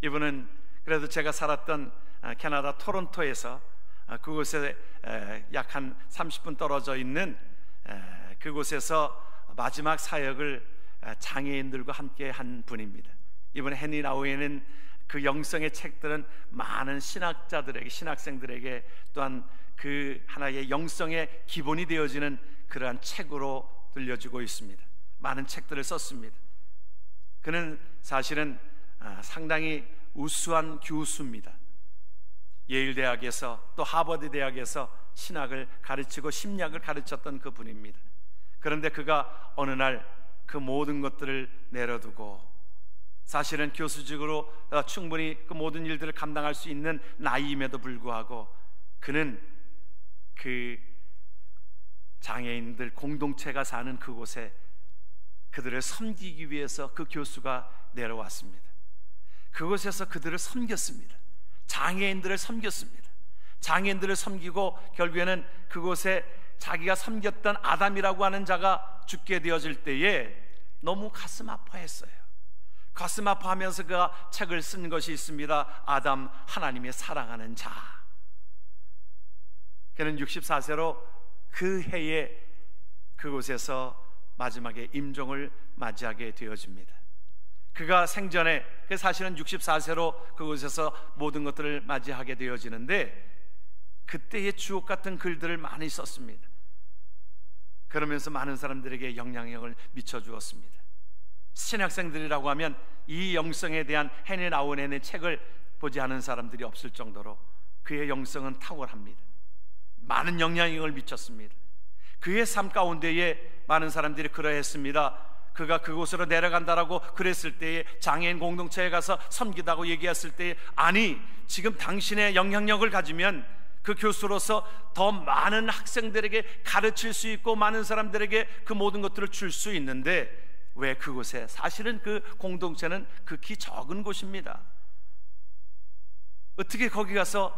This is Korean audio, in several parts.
이분은 그래도 제가 살았던 캐나다 토론토에서 그곳에 약 한 30분 떨어져 있는 그곳에서 마지막 사역을 장애인들과 함께 한 분입니다. 이번 해니 나우에는 그 영성의 책들은 많은 신학자들에게, 신학생들에게 또한 그 하나의 영성의 기본이 되어지는 그러한 책으로 들려주고 있습니다. 많은 책들을 썼습니다. 그는 사실은 상당히 우수한 교수입니다. 예일 대학에서 또 하버드 대학에서 신학을 가르치고 심리학을 가르쳤던 그 분입니다. 그런데 그가 어느 날 그 모든 것들을 내려두고, 사실은 교수직으로 충분히 그 모든 일들을 감당할 수 있는 나이임에도 불구하고 그는 그 장애인들 공동체가 사는 그곳에 그들을 섬기기 위해서 그 교수가 내려왔습니다. 그곳에서 그들을 섬겼습니다. 장애인들을 섬겼습니다. 장애인들을 섬기고 결국에는 그곳에 자기가 섬겼던 아담이라고 하는 자가 죽게 되어질 때에 너무 가슴 아파했어요. 가슴 아파하면서 그가 책을 쓴 것이 있습니다. 아담, 하나님의 사랑하는 자. 그는 64세로 그 해에 그곳에서 마지막에 임종을 맞이하게 되어집니다. 그가 생전에, 사실은 64세로 그곳에서 모든 것들을 맞이하게 되어지는데 그때의 주옥 같은 글들을 많이 썼습니다. 그러면서 많은 사람들에게 영향력을 미쳐주었습니다. 신학생들이라고 하면 이 영성에 대한 헤니 나우엔의 책을 보지 않은 사람들이 없을 정도로 그의 영성은 탁월합니다. 많은 영향력을 미쳤습니다. 그의 삶 가운데에 많은 사람들이 그러했습니다. 그가 그곳으로 내려간다라고 그랬을 때에, 장애인 공동체에 가서 섬기다고 얘기했을 때에, 아니, 지금 당신의 영향력을 가지면 그 교수로서 더 많은 학생들에게 가르칠 수 있고 많은 사람들에게 그 모든 것들을 줄 수 있는데 왜 그곳에, 사실은 그 공동체는 극히 적은 곳입니다. 어떻게 거기 가서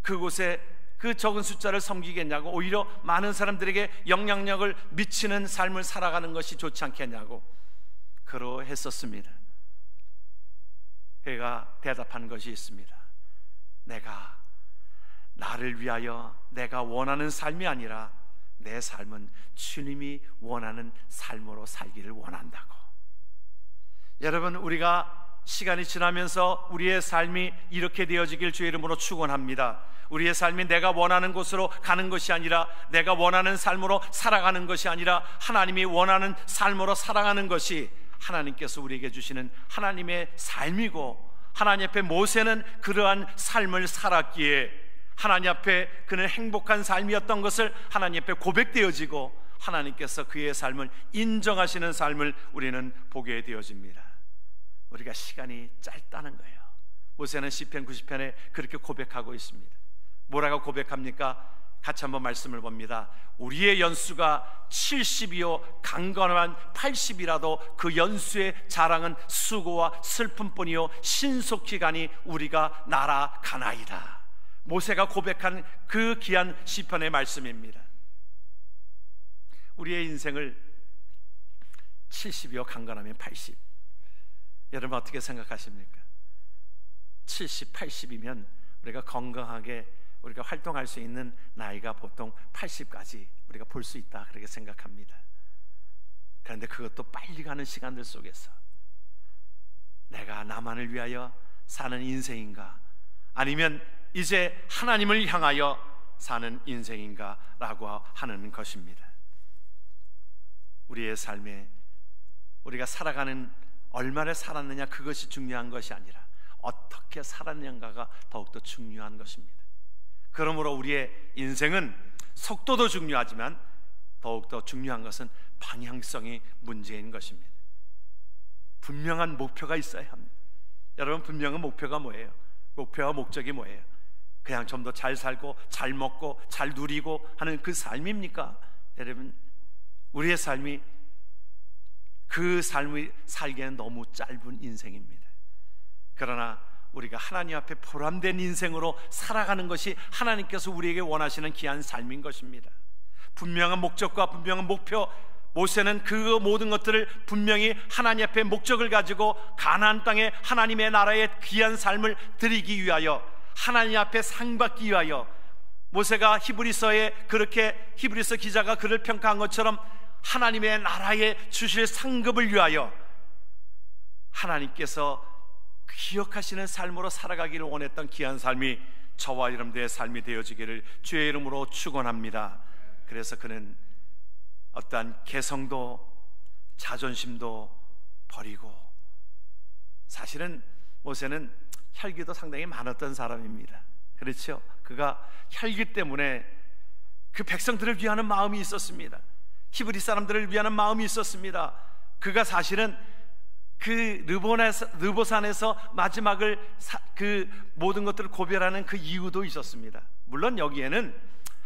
그곳에 그 적은 숫자를 섬기겠냐고, 오히려 많은 사람들에게 영향력을 미치는 삶을 살아가는 것이 좋지 않겠냐고 그러했었습니다. 그가 대답한 것이 있습니다. 내가 나를 위하여 내가 원하는 삶이 아니라 내 삶은 주님이 원하는 삶으로 살기를 원한다고. 여러분, 우리가 시간이 지나면서 우리의 삶이 이렇게 되어지길 주의 이름으로 축원합니다. 우리의 삶이 내가 원하는 곳으로 가는 것이 아니라, 내가 원하는 삶으로 살아가는 것이 아니라 하나님이 원하는 삶으로 살아가는 것이 하나님께서 우리에게 주시는 하나님의 삶이고, 하나님 앞에 모세는 그러한 삶을 살았기에 하나님 앞에 그는 행복한 삶이었던 것을 하나님 앞에 고백되어지고 하나님께서 그의 삶을 인정하시는 삶을 우리는 보게 되어집니다. 우리가 시간이 짧다는 거예요. 모세는 시편 90편에 그렇게 고백하고 있습니다. 뭐라고 고백합니까? 같이 한번 말씀을 봅니다. 우리의 연수가 70이요 강건한 80이라도 그 연수의 자랑은 수고와 슬픔뿐이요 신속히 가니 우리가 날아가나이다. 모세가 고백한 그 귀한 시편의 말씀입니다. 우리의 인생을 70이요 강건하면 80. 여러분 어떻게 생각하십니까? 70, 80이면 우리가 건강하게 우리가 활동할 수 있는 나이가 보통 80까지 우리가 볼 수 있다, 그렇게 생각합니다. 그런데 그것도 빨리 가는 시간들 속에서 내가 나만을 위하여 사는 인생인가, 아니면 이제 하나님을 향하여 사는 인생인가 라고 하는 것입니다. 우리의 삶에 우리가 살아가는 얼마나 살았느냐, 그것이 중요한 것이 아니라 어떻게 살았는가가 더욱더 중요한 것입니다. 그러므로 우리의 인생은 속도도 중요하지만 더욱더 중요한 것은 방향성이 문제인 것입니다. 분명한 목표가 있어야 합니다. 여러분, 분명한 목표가 뭐예요? 목표와 목적이 뭐예요? 그냥 좀 더 잘 살고 잘 먹고 잘 누리고 하는 그 삶입니까? 여러분, 우리의 삶이 그 삶을 살기에는 너무 짧은 인생입니다. 그러나 우리가 하나님 앞에 보람된 인생으로 살아가는 것이 하나님께서 우리에게 원하시는 귀한 삶인 것입니다. 분명한 목적과 분명한 목표, 모세는 그 모든 것들을 분명히 하나님 앞에 목적을 가지고 가나안 땅에 하나님의 나라의 귀한 삶을 드리기 위하여, 하나님 앞에 상받기 위하여, 모세가 히브리서에 그렇게 히브리서 기자가 그를 평가한 것처럼 하나님의 나라에 주실 상급을 위하여 하나님께서 기억하시는 삶으로 살아가기를 원했던 귀한 삶이 저와 여러분들의 삶이 되어지기를 주의 이름으로 축원합니다. 그래서 그는 어떠한 개성도 자존심도 버리고, 사실은 모세는 혈기도 상당히 많았던 사람입니다. 그렇죠? 그가 혈기 때문에 그 백성들을 위하는 마음이 있었습니다. 히브리 사람들을 위하는 마음이 있었습니다. 그가 사실은 그 르보산에서 마지막을 그 모든 것들을 고별하는 그 이유도 있었습니다. 물론 여기에는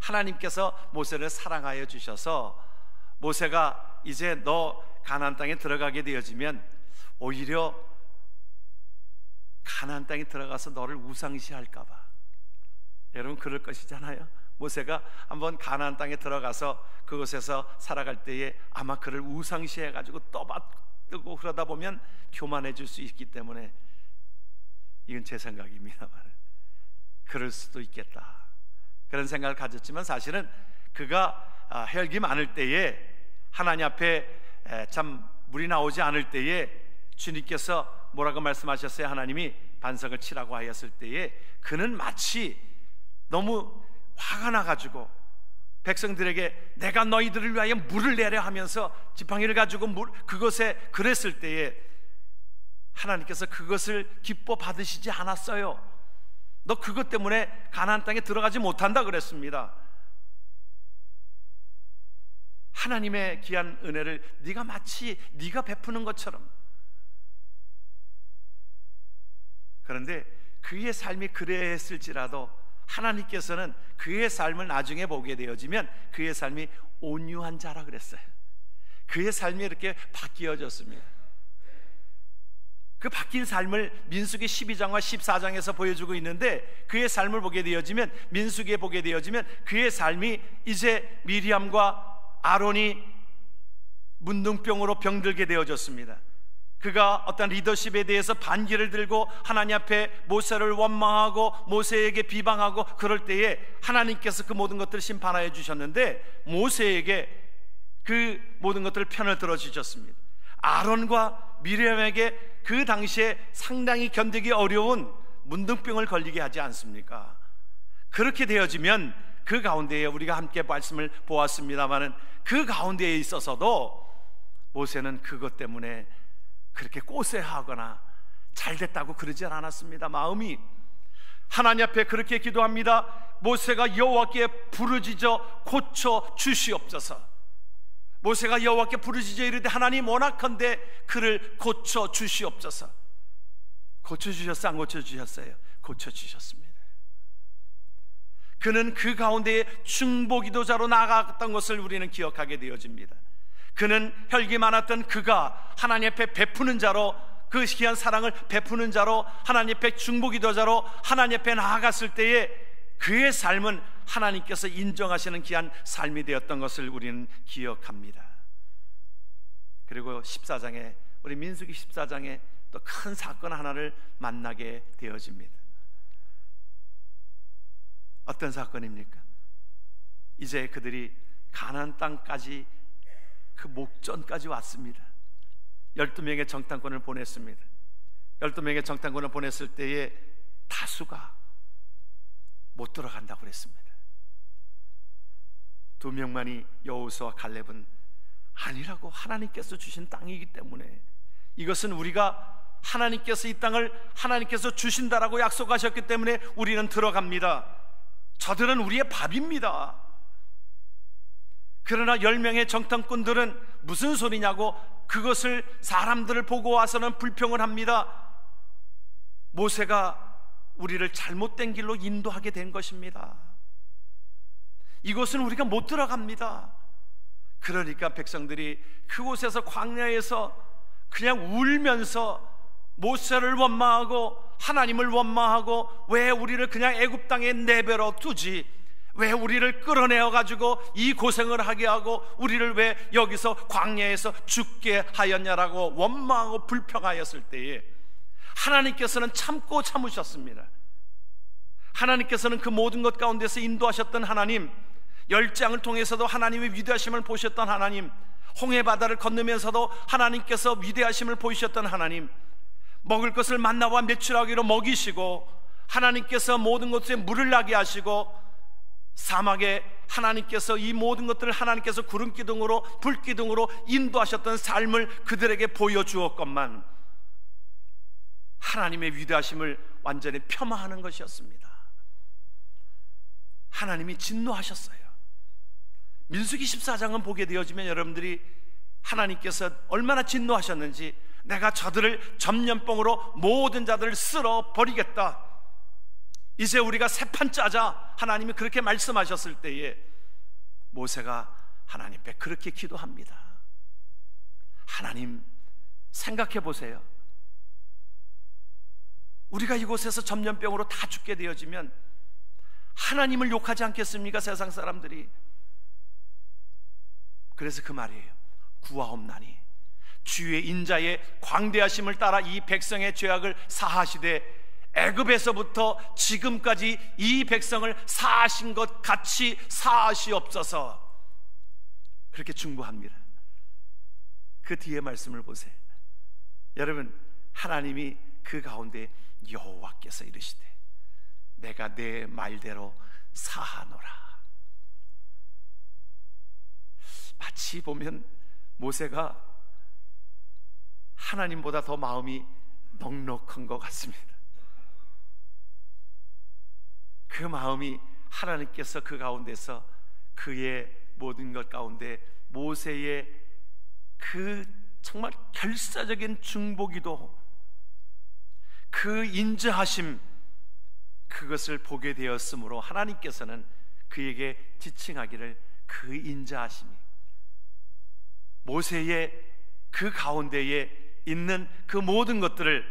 하나님께서 모세를 사랑하여 주셔서 모세가 이제 너 가나안 땅에 들어가게 되어지면 오히려 가나안 땅에 들어가서 너를 우상시할까 봐, 여러분 그럴 것이잖아요. 모세가 한번 가나안 땅에 들어가서 그곳에서 살아갈 때에 아마 그를 우상시해 가지고 떠받들고 그러다 보면 교만해질 수 있기 때문에, 이건 제 생각입니다만 그럴 수도 있겠다, 그런 생각을 가졌지만, 사실은 그가 혈기 많을 때에 하나님 앞에 참 물이 나오지 않을 때에 주님께서 뭐라고 말씀하셨어요? 하나님이 반석을 치라고 하였을 때에 그는 마치 너무 화가 나가지고 백성들에게 내가 너희들을 위하여 물을 내려 하면서 지팡이를 가지고 그것에 그랬을 때에 하나님께서 그것을 기뻐 받으시지 않았어요. 너 그것 때문에 가나안 땅에 들어가지 못한다 그랬습니다. 하나님의 귀한 은혜를 네가 마치 네가 베푸는 것처럼. 그런데 그의 삶이 그랬을지라도 하나님께서는 그의 삶을 나중에 보게 되어지면 그의 삶이 온유한 자라 그랬어요. 그의 삶이 이렇게 바뀌어졌습니다. 그 바뀐 삶을 민수기 12장과 14장에서 보여주고 있는데, 그의 삶을 보게 되어지면, 민수기에 보게 되어지면 그의 삶이 이제 미리암과 아론이 문둥병으로 병들게 되어졌습니다. 그가 어떤 리더십에 대해서 반기를 들고 하나님 앞에 모세를 원망하고 모세에게 비방하고 그럴 때에 하나님께서 그 모든 것들을 심판하여 주셨는데, 모세에게 그 모든 것들을 편을 들어주셨습니다. 아론과 미리암에게 그 당시에 상당히 견디기 어려운 문둥병을 걸리게 하지 않습니까? 그렇게 되어지면 그 가운데에 우리가 함께 말씀을 보았습니다마는, 그 가운데에 있어서도 모세는 그것 때문에 그렇게 꼬세하거나 잘됐다고 그러지 않았습니다. 마음이 하나님 앞에 그렇게 기도합니다. 모세가 여호와께 부르짖어 고쳐 주시옵소서. 모세가 여호와께 부르짖어 이르되 하나님 원하건대 그를 고쳐 주시옵소서. 고쳐 주셨어요? 안 고쳐 주셨어요? 고쳐 주셨습니다. 그는 그 가운데에 중보기도자로 나아갔던 것을 우리는 기억하게 되어집니다. 그는 혈기 많았던 그가 하나님 앞에 베푸는 자로, 그 귀한 사랑을 베푸는 자로, 하나님 앞에 중보기도자로 하나님 앞에 나아갔을 때에 그의 삶은 하나님께서 인정하시는 귀한 삶이 되었던 것을 우리는 기억합니다. 그리고 14장에, 우리 민수기 14장에 또 큰 사건 하나를 만나게 되어집니다. 어떤 사건입니까? 이제 그들이 가나안 땅까지, 그 목전까지 왔습니다. 12명의 정탐꾼을 보냈습니다. 12명의 정탐꾼을 보냈을 때에 다수가 못 들어간다고 그랬습니다. 2명만이, 여호수아와 갈렙은 아니라고, 하나님께서 주신 땅이기 때문에, 이것은 우리가 하나님께서 이 땅을 하나님께서 주신다라고 약속하셨기 때문에 우리는 들어갑니다. 저들은 우리의 밥입니다. 그러나 10명의 정탐꾼들은 무슨 소리냐고 그것을 사람들을 보고 와서는 불평을 합니다. 모세가 우리를 잘못된 길로 인도하게 된 것입니다. 이곳은 우리가 못 들어갑니다. 그러니까 백성들이 그곳에서 광야에서 그냥 울면서 모세를 원망하고 하나님을 원망하고, 왜 우리를 그냥 애굽 땅에 내버려 두지, 왜 우리를 끌어내어 가지고 이 고생을 하게 하고 우리를 왜 여기서 광야에서 죽게 하였냐라고 원망하고 불평하였을 때에 하나님께서는 참고 참으셨습니다. 하나님께서는 그 모든 것 가운데서 인도하셨던 하나님, 열장을 통해서도 하나님의 위대하심을 보셨던 하나님, 홍해 바다를 건너면서도 하나님께서 위대하심을 보이셨던 하나님, 먹을 것을 만나와 메추라기로 먹이시고 하나님께서 모든 것에 물을 나게 하시고 사막에 하나님께서 이 모든 것들을 하나님께서 구름 기둥으로 불 기둥으로 인도하셨던 삶을 그들에게 보여주었건만 하나님의 위대하심을 완전히 폄하하는 것이었습니다. 하나님이 진노하셨어요. 민수기 14장은 보게 되어지면 여러분들이 하나님께서 얼마나 진노하셨는지, 내가 저들을 전염병으로 모든 자들을 쓸어 버리겠다, 이제 우리가 새판 짜자, 하나님이 그렇게 말씀하셨을 때에 모세가 하나님께 그렇게 기도합니다. 하나님, 생각해 보세요. 우리가 이곳에서 전염병으로 다 죽게 되어지면 하나님을 욕하지 않겠습니까? 세상 사람들이. 그래서 그 말이에요. 구하옵나니 주의 인자의 광대하심을 따라 이 백성의 죄악을 사하시되 애굽에서부터 지금까지 이 백성을 사하신 것 같이 사하시옵소서. 그렇게 중보합니다. 그 뒤에 말씀을 보세요. 여러분, 하나님이 그 가운데 여호와께서 이르시되 내가 내 말대로 사하노라. 마치 보면 모세가 하나님보다 더 마음이 넉넉한 것 같습니다. 그 마음이 하나님께서 그 가운데서 그의 모든 것 가운데 모세의 그 정말 결사적인 중보기도, 그 인자하심, 그것을 보게 되었으므로 하나님께서는 그에게 지칭하기를 그 인자하심이 모세의 그 가운데에 있는 그 모든 것들을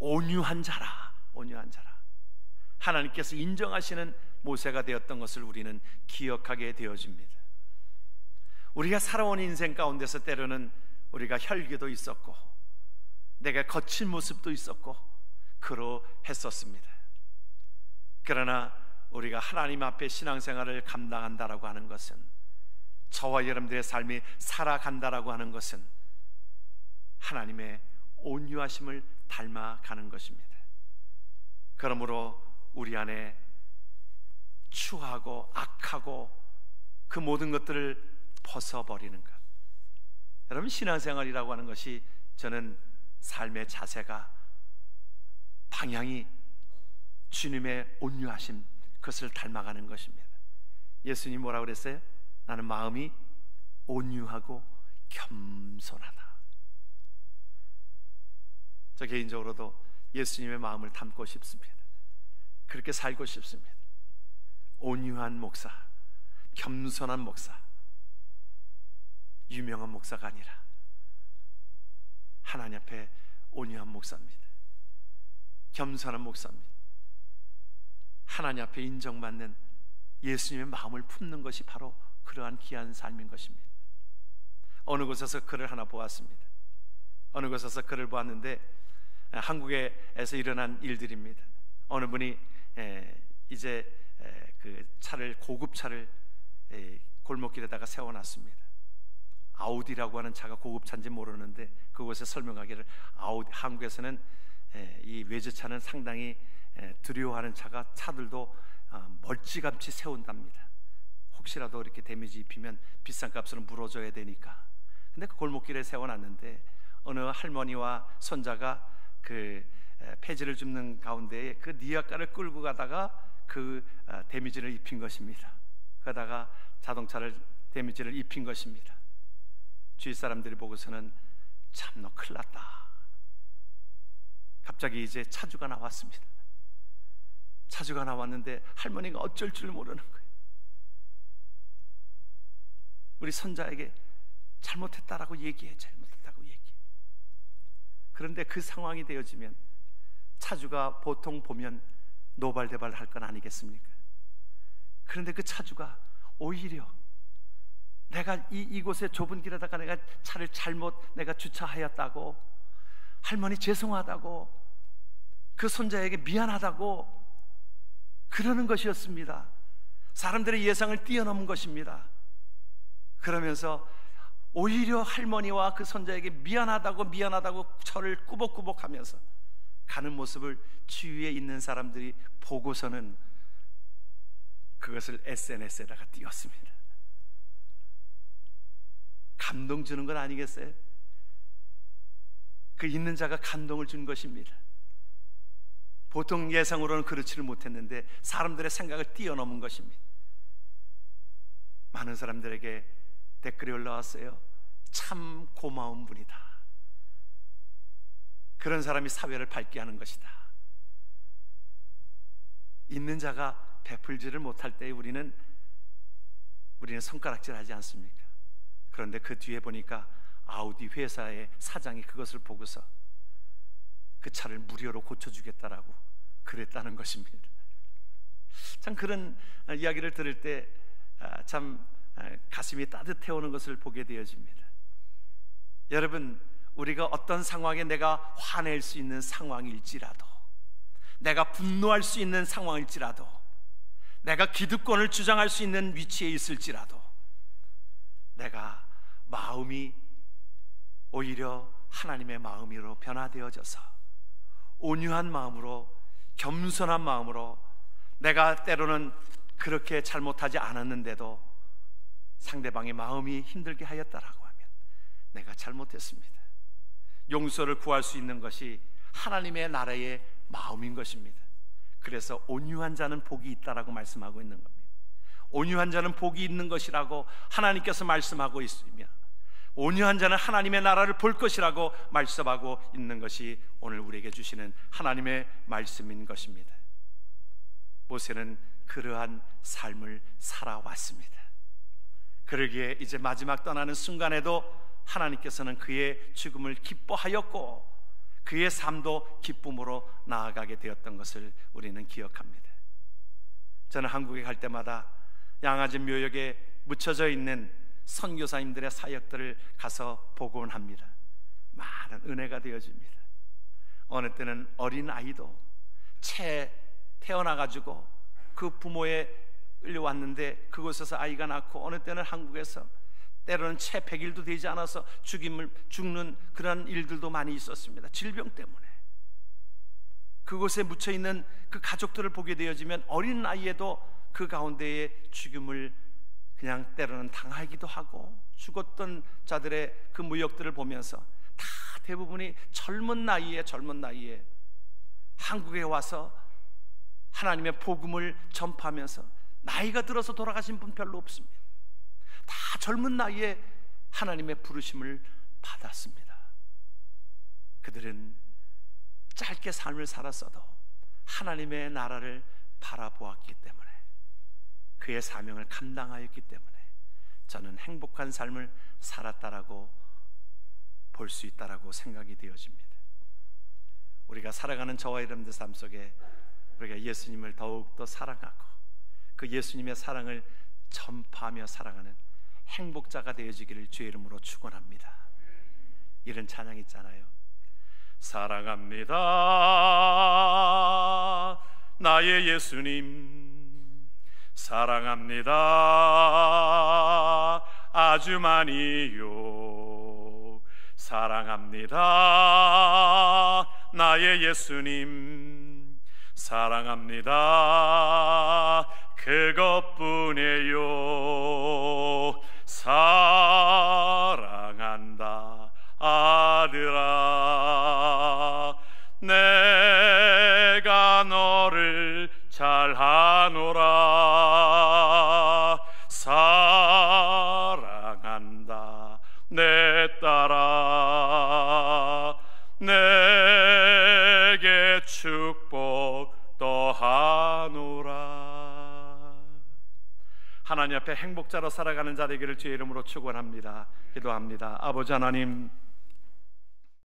온유한 자라, 온유한 자라, 하나님께서 인정하시는 모세가 되었던 것을 우리는 기억하게 되어집니다. 우리가 살아온 인생 가운데서 때로는 우리가 혈기도 있었고 내가 거친 모습도 있었고 그러했었습니다. 그러나 우리가 하나님 앞에 신앙생활을 감당한다라고 하는 것은, 저와 여러분들의 삶이 살아간다라고 하는 것은 하나님의 온유하심을 닮아가는 것입니다. 그러므로 우리 안에 추하고 악하고 그 모든 것들을 벗어버리는 것. 여러분, 신앙생활이라고 하는 것이 저는 삶의 자세가, 방향이 주님의 온유하심, 그것을 닮아가는 것입니다. 예수님 뭐라고 그랬어요? 나는 마음이 온유하고 겸손하다. 저 개인적으로도 예수님의 마음을 담고 싶습니다. 그렇게 살고 싶습니다. 온유한 목사, 겸손한 목사, 유명한 목사가 아니라 하나님 앞에 온유한 목사입니다. 겸손한 목사입니다. 하나님 앞에 인정받는 예수님의 마음을 품는 것이 바로 그러한 귀한 삶인 것입니다. 어느 곳에서 글을 하나 보았습니다. 어느 곳에서 글을 보았는데 한국에서 일어난 일들입니다. 어느 분이 이제 그 차를, 고급차를 골목길에다가 세워놨습니다. 아우디라고 하는 차가 고급차인지 모르는데 그곳에 설명하기를, 한국에서는 이 외제차는 상당히 두려워하는 차들도 멀찌감치 세운답니다. 혹시라도 이렇게 데미지 입히면 비싼 값으로 물어줘야 되니까. 근데 그 골목길에 세워놨는데 어느 할머니와 손자가 그 폐지를 줍는 가운데에 그 니아까를 끌고 가다가 그 데미지를 입힌 것입니다. 그러다가 자동차를 데미지를 입힌 것입니다. 주위 사람들이 보고서는 참 너 큰일 났다. 갑자기 이제 차주가 나왔습니다. 차주가 나왔는데 할머니가 어쩔 줄 모르는 거예요. 우리 손자에게 잘못했다라고 얘기해, 잘못했다고 얘기해. 그런데 그 상황이 되어지면 차주가 보통 보면 노발대발 할 건 아니겠습니까? 그런데 그 차주가 오히려 내가 이곳에 좁은 길에다가 내가 차를 잘못 내가 주차하였다고, 할머니 죄송하다고, 그 손자에게 미안하다고 그러는 것이었습니다. 사람들의 예상을 뛰어넘은 것입니다. 그러면서 오히려 할머니와 그 손자에게 미안하다고 저를 꾸벅꾸벅하면서 가는 모습을 주위에 있는 사람들이 보고서는 그것을 SNS에다가 띄웠습니다. 감동 주는 건 아니겠어요? 그 있는 자가 감동을 준 것입니다. 보통 예상으로는 그렇지를 못했는데 사람들의 생각을 뛰어넘은 것입니다. 많은 사람들에게 댓글이 올라왔어요. 참 고마운 분이다. 그런 사람이 사회를 밝게 하는 것이다. 있는 자가 베풀지를 못할 때 우리는 손가락질 하지 않습니까? 그런데 그 뒤에 보니까 아우디 회사의 사장이 그것을 보고서 그 차를 무료로 고쳐주겠다라고 그랬다는 것입니다. 참 그런 이야기를 들을 때 참 가슴이 따뜻해 오는 것을 보게 되어집니다. 여러분, 우리가 어떤 상황에 내가 화낼 수 있는 상황일지라도, 내가 분노할 수 있는 상황일지라도, 내가 기득권을 주장할 수 있는 위치에 있을지라도, 내가 마음이 오히려 하나님의 마음으로 변화되어져서 온유한 마음으로, 겸손한 마음으로, 내가 때로는 그렇게 잘못하지 않았는데도 상대방의 마음이 힘들게 하였다라고 하면 내가 잘못했습니다. 용서를 구할 수 있는 것이 하나님의 나라의 마음인 것입니다. 그래서 온유한 자는 복이 있다라고 말씀하고 있는 겁니다. 온유한 자는 복이 있는 것이라고 하나님께서 말씀하고 있으며, 온유한 자는 하나님의 나라를 볼 것이라고 말씀하고 있는 것이 오늘 우리에게 주시는 하나님의 말씀인 것입니다. 모세는 그러한 삶을 살아왔습니다. 그러기에 이제 마지막 떠나는 순간에도 하나님께서는 그의 죽음을 기뻐하였고 그의 삶도 기쁨으로 나아가게 되었던 것을 우리는 기억합니다. 저는 한국에 갈 때마다 양아진 묘역에 묻혀져 있는 선교사님들의 사역들을 가서 보곤 합니다. 많은 은혜가 되어집니다. 어느 때는 어린 아이도 채 태어나가지고 그 부모에 끌려왔는데 그곳에서 아이가 낳고, 어느 때는 한국에서 때로는 채 100일도 되지 않아서 죽는 그런 일들도 많이 있었습니다. 질병 때문에. 그곳에 묻혀있는 그 가족들을 보게 되어지면 어린 나이에도 그 가운데에 죽음을 그냥 때로는 당하기도 하고, 죽었던 자들의 그 무역들을 보면서 다 대부분이 젊은 나이에 한국에 와서 하나님의 복음을 전파하면서, 나이가 들어서 돌아가신 분 별로 없습니다. 다 젊은 나이에 하나님의 부르심을 받았습니다. 그들은 짧게 삶을 살았어도 하나님의 나라를 바라보았기 때문에, 그의 사명을 감당하였기 때문에 저는 행복한 삶을 살았다라고 볼 수 있다라고 생각이 되어집니다. 우리가 살아가는 저와 여러분들 삶 속에 우리가 예수님을 더욱더 사랑하고 그 예수님의 사랑을 전파하며 살아가는 행복자가 되어지기를 주의 이름으로 축원합니다. 이런 찬양 있잖아요. 사랑합니다 나의 예수님, 사랑합니다 아주 많이요. 사랑합니다 나의 예수님, 사랑합니다 그것뿐이에요. 사랑한다 아들아, 내가 너를 잘하노라. 사랑한다 내 딸아, 내게 축복 더하노라. 하나님 앞에 행복자로 살아가는 자 되기를 주의 이름으로 축원합니다. 기도합니다. 아버지 하나님,